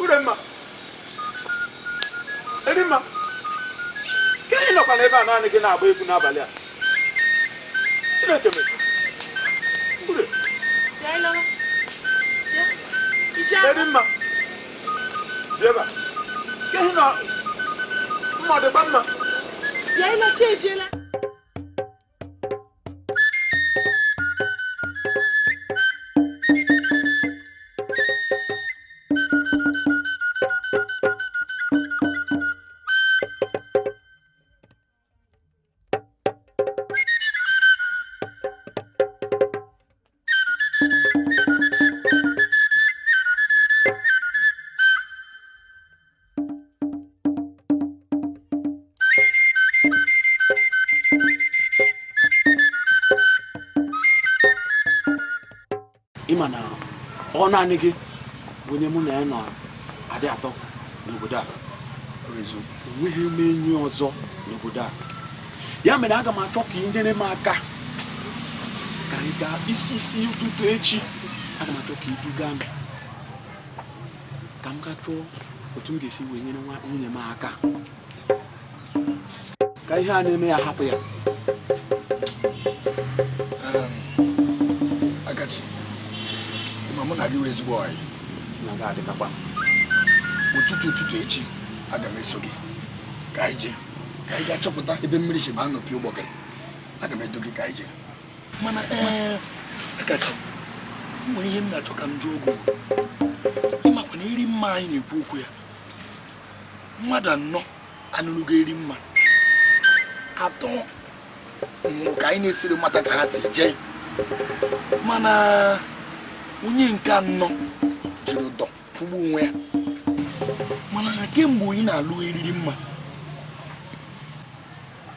Uremma. Eririmma. Kini no kana eba na ani gị na-agba egwu n'abalị a. Chineke me. Ure. Ya ilo. Ya. Ija. Eririmma. Bịaba. Kini no mmadụ gba mma. Ya ilo chejela. Imana ona nige onye mụ na ya nọ adị atọ n'obodo a ezo enweghị m enyi ọzọ n'obodo a ya mere aga m achọ ka ị nyere m aka ka anyị gaa isi ụtụtụ echi aga m achọ ka ị duga m ka m gaa chọọ otu m ga-esi wee nyere nwunye m aka ka ihe a na-eme ya hapụ ya mụ na gị wee ezigbo ọyị na ga-adịkakwa ụtụtụ echi aga m eso gị ka anyị jee chọpụta ebe mmiri si baa n'opi ụgbọgịrị aga m edo gị ka anyị jee mana Akachi nwere ihe m na-achọ ka m jụọ ogo ịmakwa na Eririmma anyị na-ekwu okwu ya mmadụ anọ anụrụgo Eririmma atọ nwụrụ ka anyị na-esiri mata ka ha si jee mana onye nke anọ jiri ụdọ pụgbu onwe ya mana na kemgbe onye na-alụ Eririmma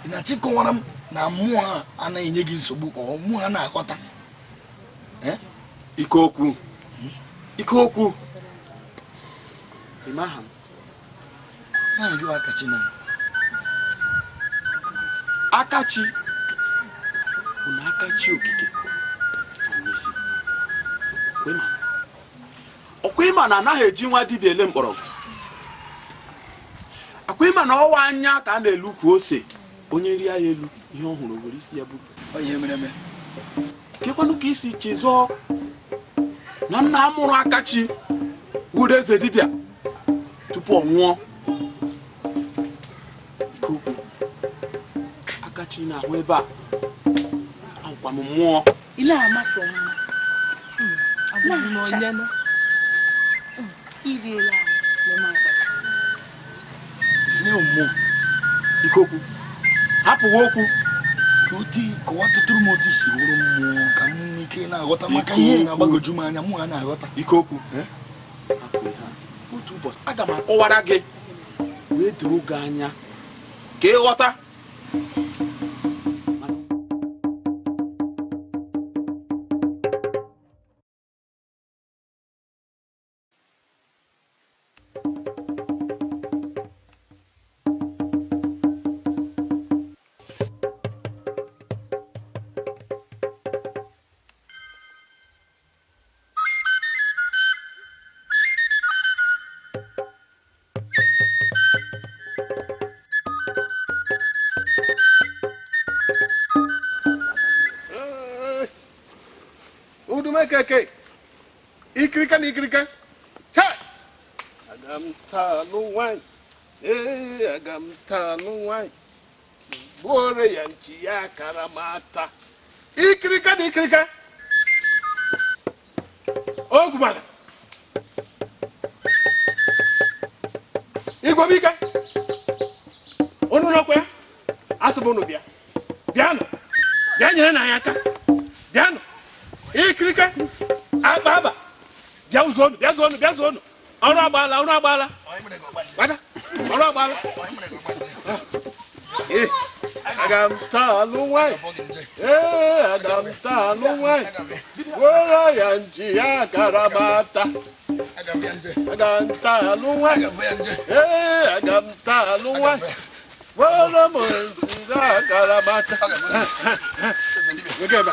ị na-achịkọwara m na mmụọ a anaghị enye gị nsogbu ka mmụọ a na-aghọta ike okwu ịmaha m na gị Akachi na Akachi bụ na Akachi okike ọkwa ịma na anaghị eji nwa dibịa ele mkpọrọgwụ akwa ịma na ọwa anya ka a na-elu kwa ose onye rie ya elu ihe ọhụrụ were isi ya bụ ihe mere eme kekwanụ ka isi chezọọ na nna a mụrụ Akachi wuru eze dibịa tupu ọ nwụọ ike okwu Akachi na-ahụ ebe a ahụkwa m mmụọ Ile amasị ọmụma na-acha iriela isinye mmụọ ike okwu hapụwa okwu ka ọ tụtụrụ m otu isi wụrụ mmụọ ka m ike na-aghọta maka ihe na-agbagoju m anya mụ ha na-aghọta ike okwu otu ụbọchị aga m akọwara gị wee doro gị anya ka ị ghọta Keke, ikirika, ha! Agam talu wine, agam talu wine. Bore yanchi ya karamata. Ikirika. Oh, kumana. Igbo bika. Onu no kwa. Asubonu bia. Biano. Bia nyere na ya aka. Biano. Ikirika. Aba. Bia zonu. Ọrụ agbala. Wada. Ọrụ agbala. Agam talu wine. Agam talu wine. Wora yanchi ya karamata. Agam talu wine. Agam talu wine. Wora mo ya karamata. Wegeba.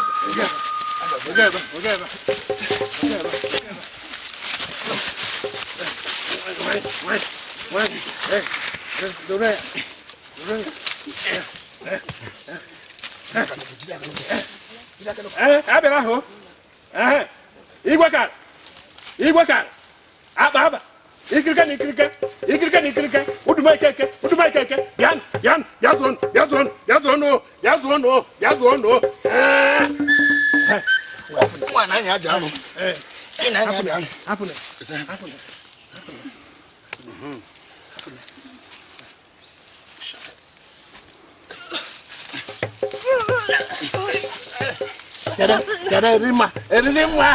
abịara ahụ igwe ka aba ikirike na ikirike udumaikeke bịa zụọnụ nwa na anya aja anụ ị na anya aja anụ hapụnụ Eririmma.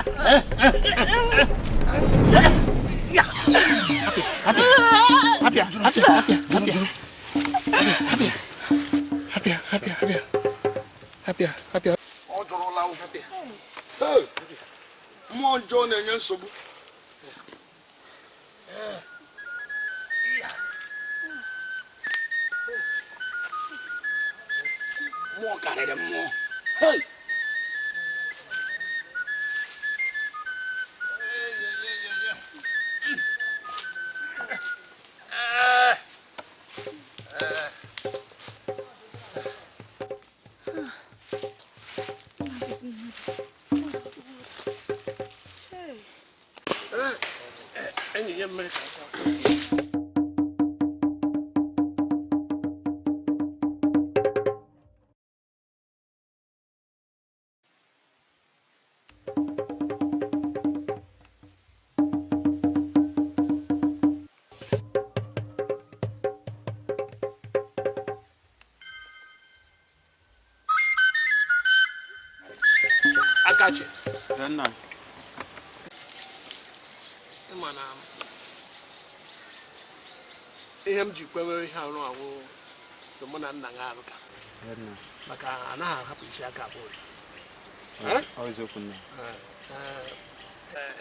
Happy. ọ jụrụla mmụọ njọ na-enye nsogbu mmụọ karịrị mmụọ Akachi. Then Mana ihe m ji kwewe ihe arụ awụ so mụ na nna ya arụka maka anaghị ahapụ isi aka abụọ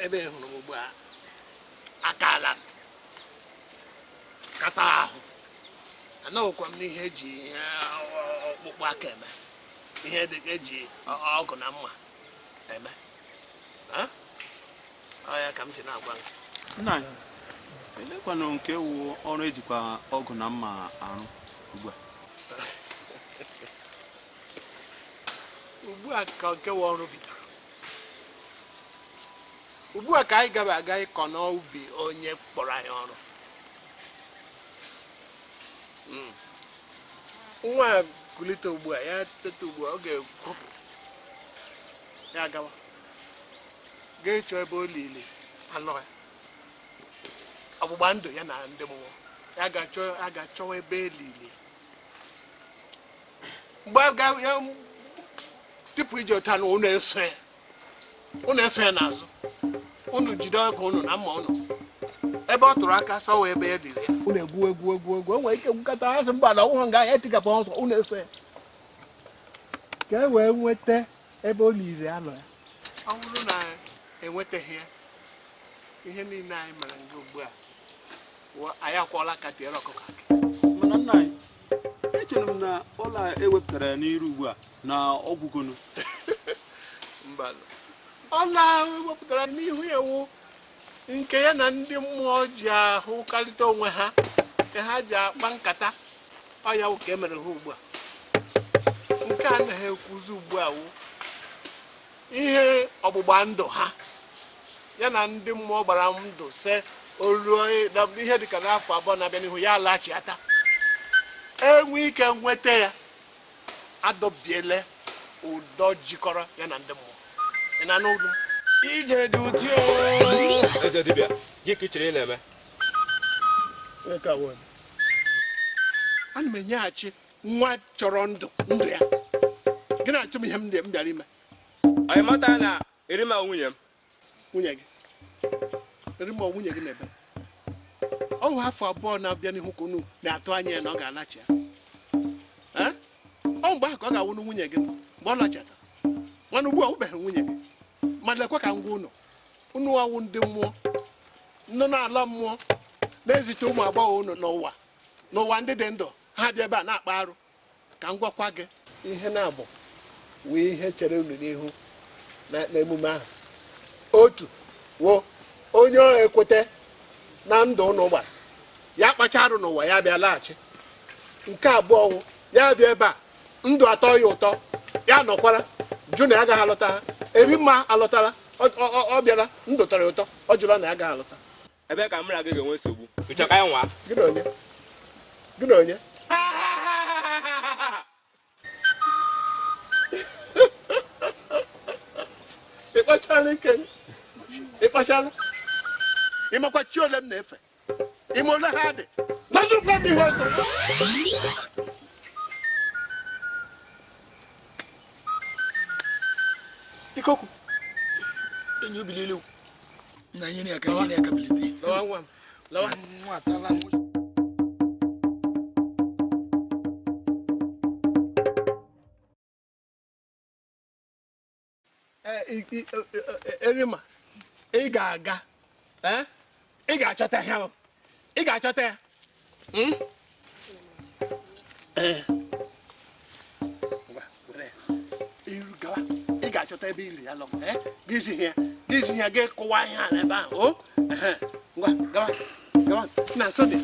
ebe hụrụ m ugbu a aka ala kata ahụ anaghịkwa m n'ihe eji ọkpụkpụ aka eme ihe dị ka eji ọgụ na mma eme ya ka m ji na-agwa gị nna elekwanụ nke wu ọrụ ejikwa ọgụ na mma arụ ugbu a ugbu a ka nke wụ ọrụ bidoro ugbu a ka anyị gaba aga ịkọ n'ubi onye kpọrọ anyị ọrụ nwa kulite ugbu a ya teta ugbu a ọ ga-ekwopụ ya gawa ga-echọ ebe olili anọ ya ọgbụgba ndụ ya na ndị mmụọ ya ga-achọwa ebe elili mgbe ya tupu ije ụta na unu eso ya n'azụ unu jide ọgụ unu na mma unu ebe ọ tụrụ aka sọwa ebe ya dịrị ya unu egwu o nwere ike gwukọta asị mba na ọnwụhụ nga ya etikapụ ọsọ unu eso ya ka e wee nweta ebe o liri anọ ya ọ bụrụ na enwetaghị ya ihe niile anyị mere nga ugbu a anyị akwọọla ka tiere ọkụkọ mana nna anyị echere m na ụlọ a ewepụtara ya n'iru ugbu a na ọgwụgonu mba ọla ewepụtara n'ihu ewu nke ya na ndị mmụọ ji ahụkarịta onwe ha ka ha ji akpa nkata ọya wụ ka e mere ha ugbu a nke a anaghị ekwuzi ugbu a wụ ihe ọgbụgba ndụ ha ya na ndị mmụọ gbara ndụ se oluo ihe dịka n'afọ abụọ na-abịa n'ihu ya alaghachiata enwe ike nweta ya adọbiele ụdọ jikọrọ ya na ndị mmụọ ị na n'olu ije dị ụtị eze dibịa gị ka ị chere ị na-eme ana m enyeghachi nwa chọrọ ndụ ya gị na-achọ m ihe m bịara ime anyị mata na Erimma nwunye m nwunye gị Erimma nwunye gị na-ebe ọ bụ afọ abụọ na-abịa n'ihu ka unu na-atụ anya ya na ọ ga-alachi ya ọ mgbe ahụ ka ọ ga-awụnụ nwunye gị mgbe ọ lachata mana ugbu a ụbeghị nwunye gị ma lekwa ka ngwa unu awụ ndị mmụọ nọ n'ala mmụọ na-ezite ụmụ agbọghọ unu n'ụwa ndị dị ndụ ha bịa ebe a na-akpa arụ ka m gwakwa gị ihe na-abụ wee ihe chere unu n'ihu n'emume ahụ otu wo onye ekwete na ndụ ụnụ gbara ya kpacha arụ n'ụwa ya bịa laghachi nke abụọ ya bịa ebe a ndụ atọ ya ụtọ ya nọkwara jụ na ya agaghị alọta ha Erimma alọtara ọ bịara ndụ tọrọ ya ụtọ ọ jụrụ na ya agaghị alọta ebe ka mra gị ga-enwe nsogbu nchọka ya nwa gị na onye ịkpachala ike ịkpachala ịmakwa chi ole m na-efe ime ole ha dị nazụkwa m ihe ọzọ Ikoku enyi obilele na nyere aka bilite lawa nwa m lawa nwa atala m Erimma ị ga-aga ị ga-achọta ya ị ga-achọta ya iru gawa ị ga-achọta ebe ili ya lọ gịzi ya gị kụwa ihe ala ebe ahụ ngwa gawa na sode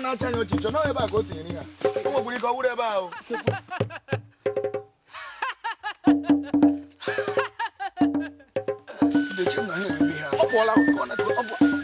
na-acha anya ọchịchọ na ebe a ka o tinyere ya o nwekwara ike ọ wụrụ ebe ahụ ọ pụọla ka ọ na-achọ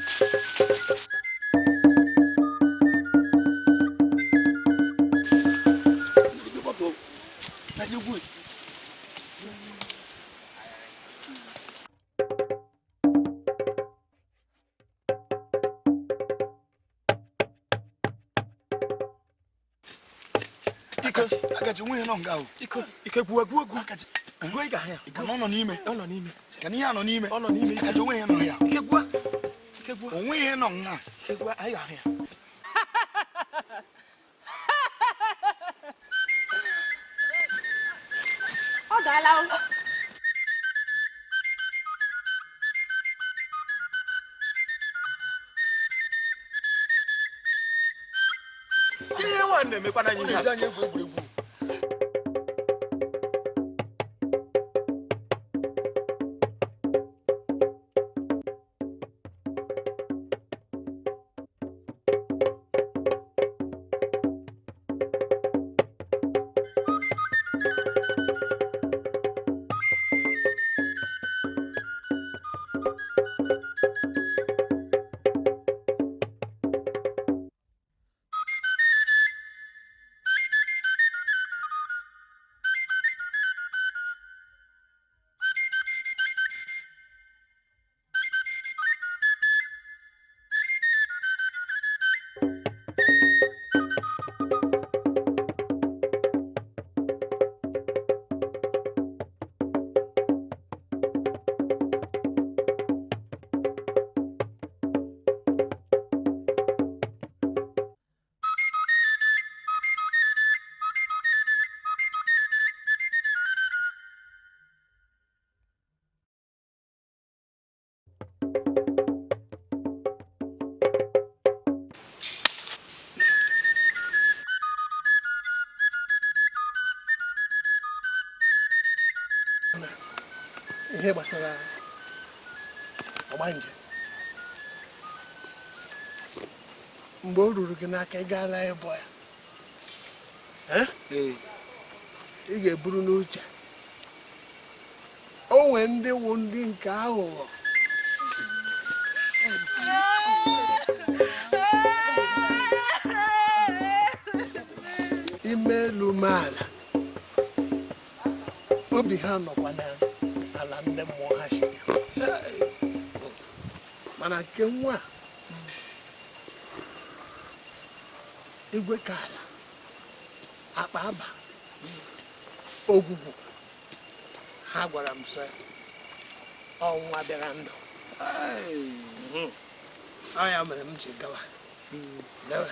Agachi nwe no nga o. Ike buagu agachi. Gwe ga ya. Ika no n'ime. Ọ nọ n'ime. Ka ni ya no n'ime. Ọ nọ n'ime. Agachi nwe no ya. Ike bua. Onwe ihe no nga. Ike bua ayi ga ya. Ọ gaala o. Ihe nwanne mekwana anyị ihe. Anyị egwu egwuregwu. Ihe gbasara ọgbanje mgbe o ruru gị n'aka ị gaala ịbụ ya ị ga-eburu n'uche o nwee ndị wụ ndị nke aghụghọ ime elu maala obi ha nọkwa n'ala ndị mmụọ ha shiri mana nke nwa igwe ka ala akpa aba ogwugwu ha gwara m sị ọnwa bịara ndụ ọ ya mere m ji gawa lewe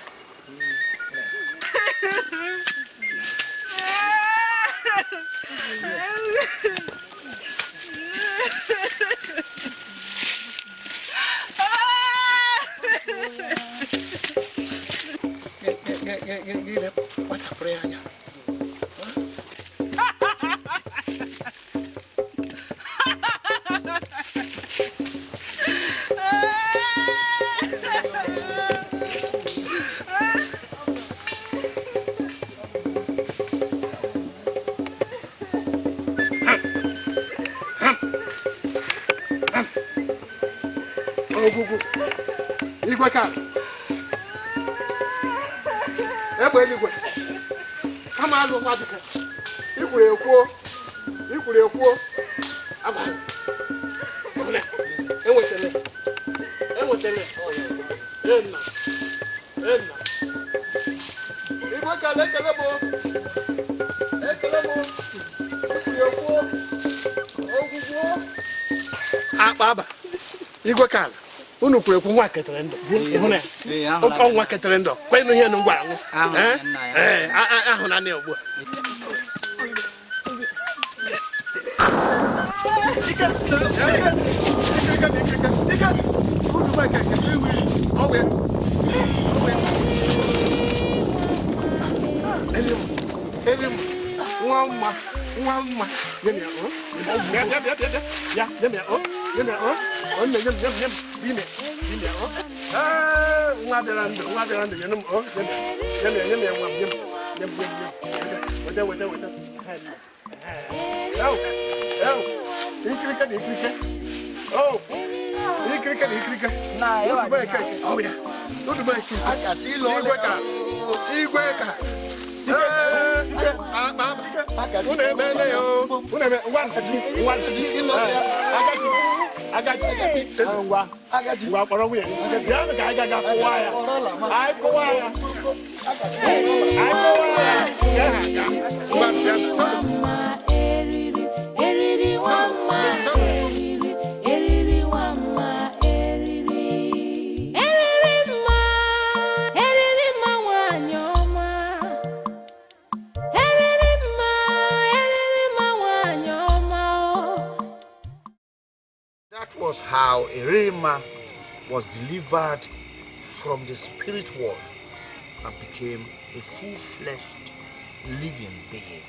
Gile kpachapụrụ ya anya ogwugwu igwe ka egbe eluigwe kama alụ nwa dịka ikwuru ekwuo abalị enwetele enna igwe ka ekele bụ ikwuru ekwuo ogwugwu akpa aba igwe ka ala unu kwuru ekwu nwa ketere ndụ ịhụ ya nwa ketere ndụ kwenụ ihe nụ gwara nwụ ahụ na ugbu a nwa mma nwa bịara ndụ nyere m igwe ka That was how Eririmma was delivered from the spirit world and became a full-fledged living being.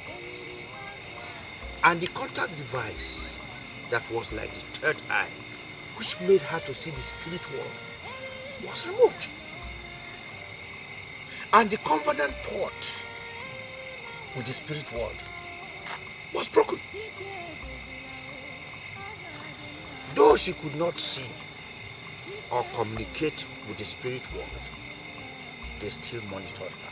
And the contact device that was like the third eye, which made her to see the spirit world, was removed. And the covenant port with the spirit world was broken. Though she could not see or communicate with the spirit world, they still monitored her.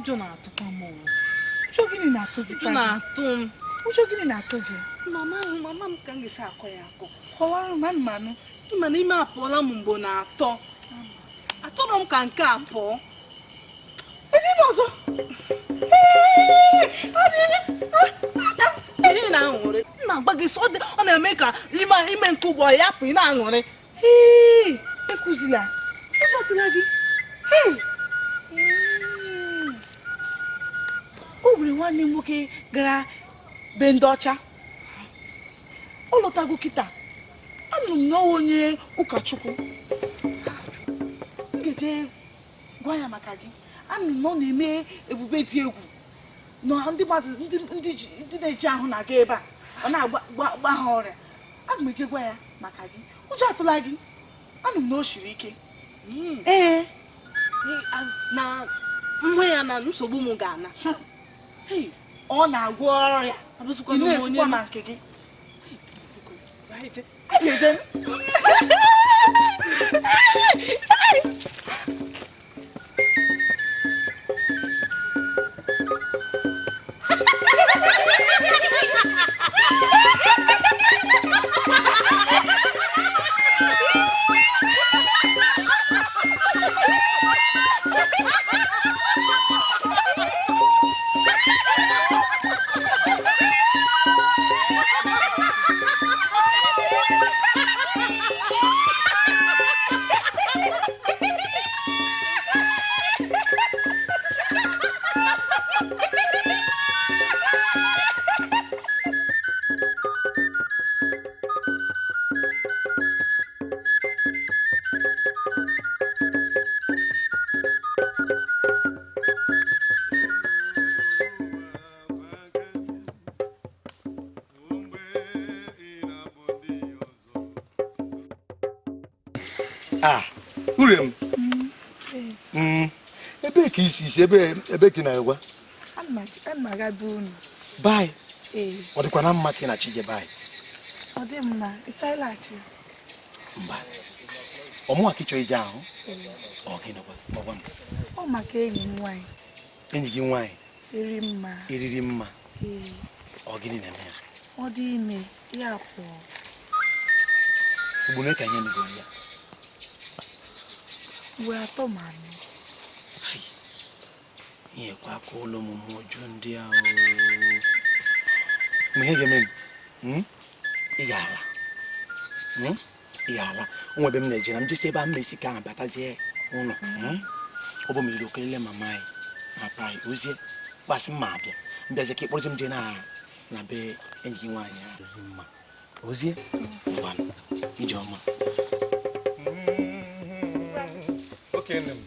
Ụjọ na-atụkwa m. Ụjọ gịnị na-atụzikwa gị? Ụjọ na-atụ m. Ụjọ gịnị na-atụ gị? Mama m ka m ga-esi akọ ya akọ. Kọwara m anụmanụ. Ịma na ime apụọla m mgbe na-atọ. Atọrọ m ka nke a pụọ. Ebe m ọzọ. Ihe na-aṅụrị. M na-agba gị sọ ọ na-eme ka ime nke ụgbọ ya pụ ị na-aṅụrị. Ekuzila. Ụjọ atụla gị. O nwere nwanne m nwoke gara be ndị ọcha. Ọ lọtago kịta. Anụrụ m n'ọwa onye ụkọchukwu. M ga-eje gwa ya maka gị. Anụrụ m na ọ na-eme ebube dị egwu. Na ndị mmadụ ndị na-eji ahụ na-aga ebe a. Ọ na-agba ha ọrịa. Aga m eje gwa ya maka gị. Ụjọ atụla gị. Anụrụ m na o siri ike. Ee. Na nwa ya na nsogbu m ga-ana. Ọ na-agwọ ọrịa. Ị na-ekwukwa ma nke gị. Ah, Urem. Ebe ka isi ebe ka na-egwa. Amma ga dunu. Bye. Ọ dịkwa na mma ka na chije bye. Ọ dị mma, isailachi. Mba. Ọmụ akichọ ije ahụ. Ọ gị nọkwa, ọgwa m. Ọ maka enyi m nwanyị. Enyi gị nwanyị. Eririmma. Eririmma. Ọ gịnị na-eme ya? Ọ dị ime, ya pụọ. Ugbune ka nye mego ya. Uwe atọ mmanụ. Ihe kwa aka ụlọ ọmụmụ ọjọọ ndị ahụ. Ihe ga-eme m? Ị ga-ala. Ị ga-ala. O nwebe m na-eje na m jesi ebe a mmesi ka ahụ batazie ụlọ. Ọ bụ m jiri okelele mama anyị na papa anyị ozie gbasị mma abịa. Mbịazie ka ịkpọrọzi m je na be enyi gị nwaanyị ahụ mma. Ozie? Ngwanụ. Ije ọma. Okay, then.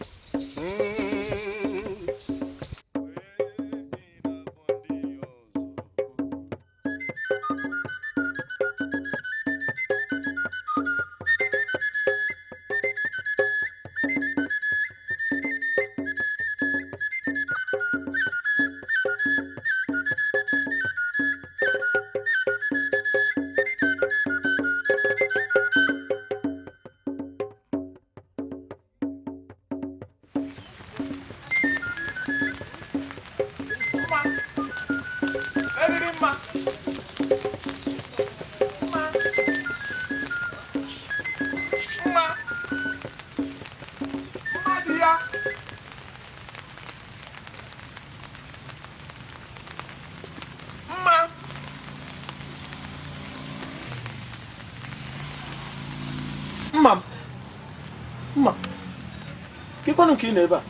Kwanu ki neba.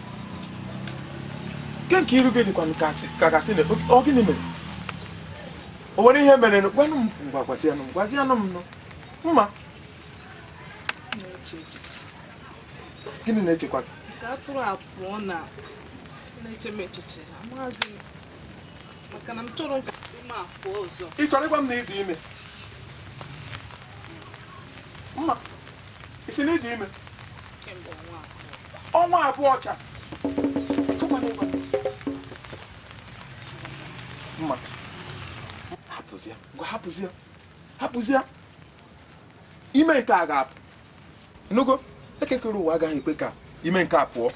Ken ki ruge di kwanu kasi ne. O gini me. O wori ihe mere no kwanu ngwakwasi anum no. Mma. Gini na-eche kwa? Ka tụrụ apụọ na na-eche m echiche. Amazi maka na m tụrụ nka ime apụọ ọzọ. Ị chọrọ ịgwa m na ị dị ime? Mma. Isi na ị dị ime? Ọnwa abụọ ọcha. Mma. Hapụzia. Ime nke a ga-apụ. Ịnụgo? Ekekere ụwa agaghị ekwe ka ime nke a pụọ.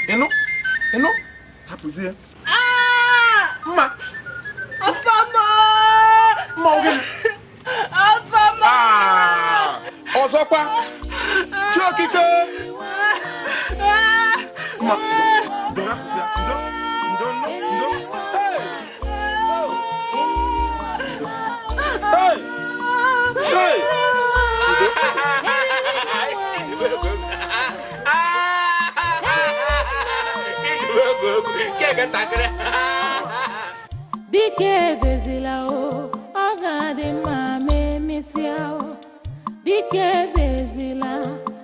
Ịnụ? Hapụzie. Mma. Afama! Mma ogene. Afama! Ọzọkwa. Chiokike. Mma. Ndo hapụzia. Ndo. Hey! Dike bezila o, oga di ma me mesia o. Dike bezila,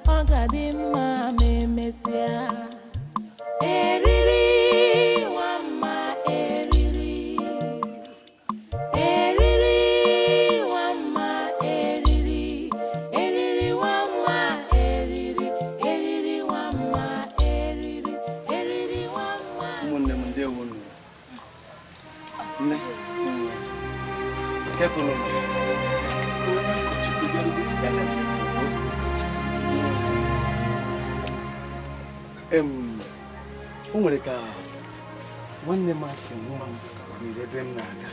oga di ma me mesia. Eriri wama eriri. Eriri wama eriri. Eriri wama eriri. Eriri wama eriri. Eriri wama. Ụmụnne m ndewo unu. Nne. Kekunu. Onye ụkọchukwu O nwere ka nwanne m asị nwa m riri ebe m na-aga.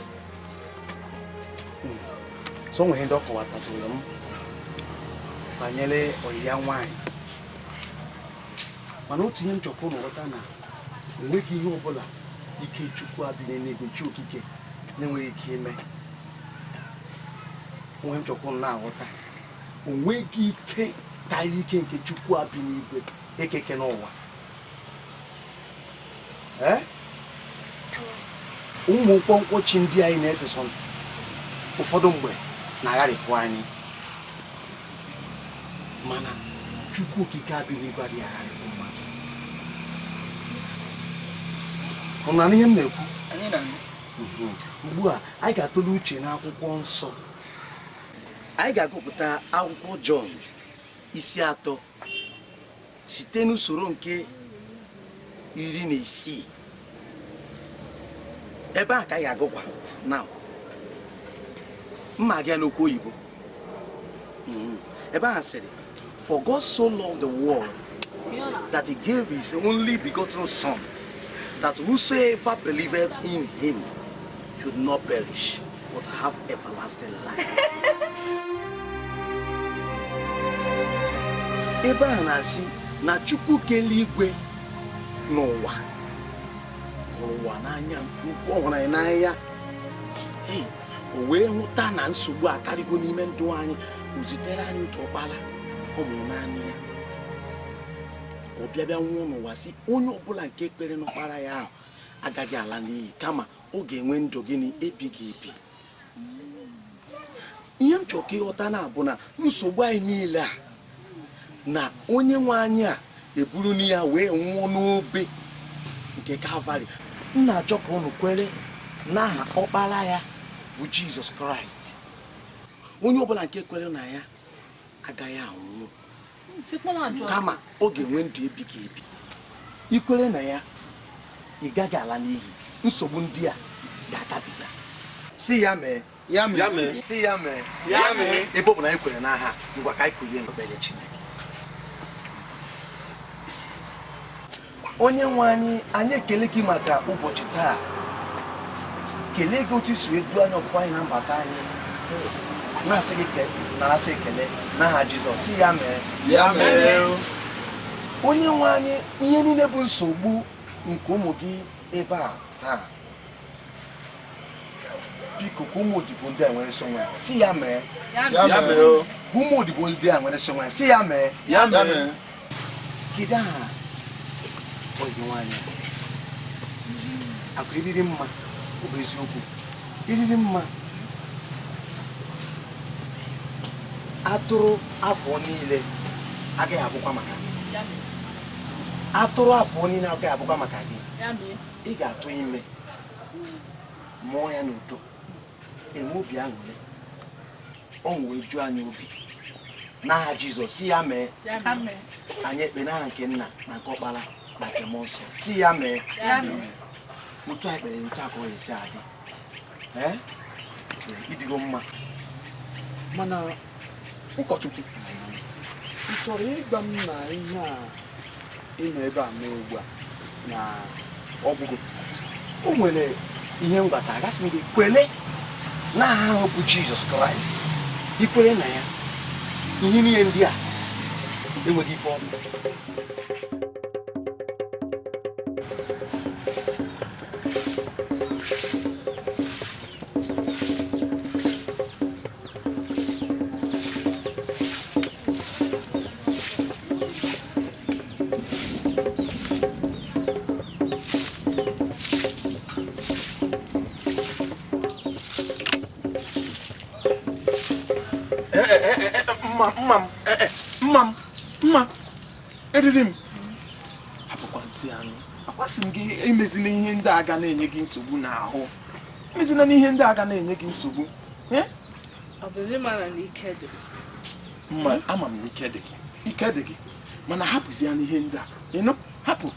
So nwere ndị ọ kọwatatụrụ m banyere ọyịya nwaanyị. Mana otu ihe m chọkwụ n'ụghọta na enweghị ihe ọbụla ike Chukwu abịa n'eluigwe chi okike na-enweghị ike ime. Onwe m chọkwụ na-aghọta onweghị ike karịa ike nke Chukwu abịa n'igwe ekeke n'ụwa. Ụmụ mkpọmkpọchi ndị anyị na-efesọ ụfọdụ mgbe na-agharịpụ anyị, mana Chukwu okike abịa n'igwe adịghị agharịpụ mmadụ. Hụrụ na ihe m na-ekwu? Ugbu a anyị ga-atụle uche n'akwụkwọ nsọ. Anyị ga-agụpụta akwụkwọ Jọn isi 3 site n'usoro nke 16. Ebe a ka anyị ga-agụkwa now. Mma gị n'okwu oyibo. Ebe a sịrị, for God so loved the world that he gave his only begotten Son, that whosoever believeth in him should not perish but have everlasting life. Ebe a na-asị na Chukwu kele igwe n'ụwa hụrụ ụwa n'anya nke ukwuu, ọ hụrụ anyị n'anya. O wee hụta na nsogbu akarịgo n'ime ndụ anyị, o zitere anyị otu ọkpara ọ mụrụ naanị ya. Ọ bịa nwụọ n'ụwa si onye ọbụla nke kpere n'ọkpara ya ahụ agaghị ala n'iyi, kama ọ ga-enwe ndụ gịnị ebighị ebi. Ihe m chọrọ ka ịghọta na-abụ na nsogbu anyị niile a na onye nwe anyị a eburu ya wee nwụọ n'obe nke Kalvarị. M na-achọ ka unu kwere n'aha ọkpara ya bụ Jizọs Kraịst. Onye ọbụla nke kwere na ya agaghị anwụ, kama ọ ga-enwe ndụ ebighị ebi. Ikwere na ya ị gaghị ala n'iyi, nsogbu ndị a ga-agabiga. Si ya mee, ya mee, si ya mee, ya mee. Ebe ọ bụla anyị kwere n'aha, ngwa ka anyị kwerie n'obere Chineke. Onye nwe anyị ekele gị maka ụbọchị taa. Kelee gị otu isi wee duo anya ọpụpụ anyị na mbata anyị. Na-asị gị narasị ekele n'aha Jizọs. Si ya mee, ya mee. Onye nwe anyị, ihe niile bụ nsogbu nke ụmụ gị ebe a taa, biko ka ụmụ odibo ndị a nwere so nwere. Si ya mee, ya mee. Ụmụ odibo ndị a nwere so nwere. Si ya mee, ya mee. Kedu aha onye nwanyị akụ Eririmma? Ọ bụ eziokwu, Eririmma atụrụ abụọ niile agaghị abụkwa maka gị. Atụrụ abụọ niile agaghị abụkwa maka gị. Ị ga-atụ ime, mụọ ya n'udo, enwe obi aṅụrị, ọṅụ wee juo anyị obi n'aha Jizọs. Si ya mee. Anyị ekpe n'aha nke Nna na nke Ọkpara na nke Mmụọ Nsọ. Si ya mee. Otu anyị kpere otu aka ọ ga-esi adị. Ịdịgo mma. Mana ụkọchukwu, ị chọrọ ịgwa m na ihe a ị nọ ebe a mee ugbu a na ọgwụgwụ? O nwere ihe mgbata agasị gị kwele n'aha ahụ bụ Jizọs Kraịst. Ikwere na ya, ihe niile ndị a enweghị ife ọbụla. Mma, Eririmma, hapụkwanzi anụ. Akwasị m gị emezina ihe ndị a ga na-enye gị nsogbu n'ahụ. Emezina n'ihe ndị a ga na-enye gị nsogbu. Mma, ama m na ike dị gị. Ike dị gị. Mana hapụzi ya n'ihe ndị a. Ịnụ, hapụ.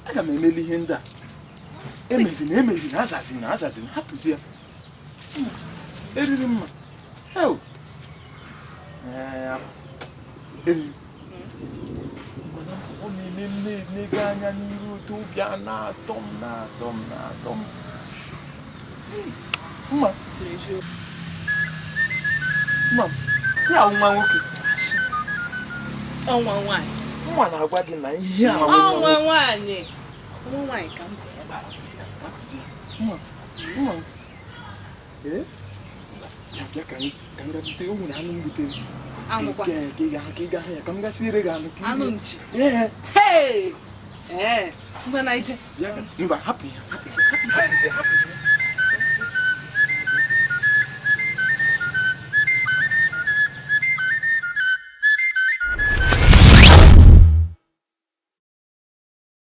Aga m emeli ihe ndị a. Emezina, azazina, hapụzi ya. Eririmma. Ọ na-eme mmega anya n'iru otu obi a na-atọ m. Mma ya nwa nwoke. Ọnwa nwaanyị. Nwa na-agwa gị na ihe a ọnwa nwaanyị. Ọnwa nwaanyị ka m bụ. Mma. Ya bịa ka m ga-bute ụmụ na anụ m butere. Anụkwa. Ka ị ga hụ ya ka m gasị ire gị anụ. Anụ nchi. Ee. Mgbe na ije. Mba, hapụ ya.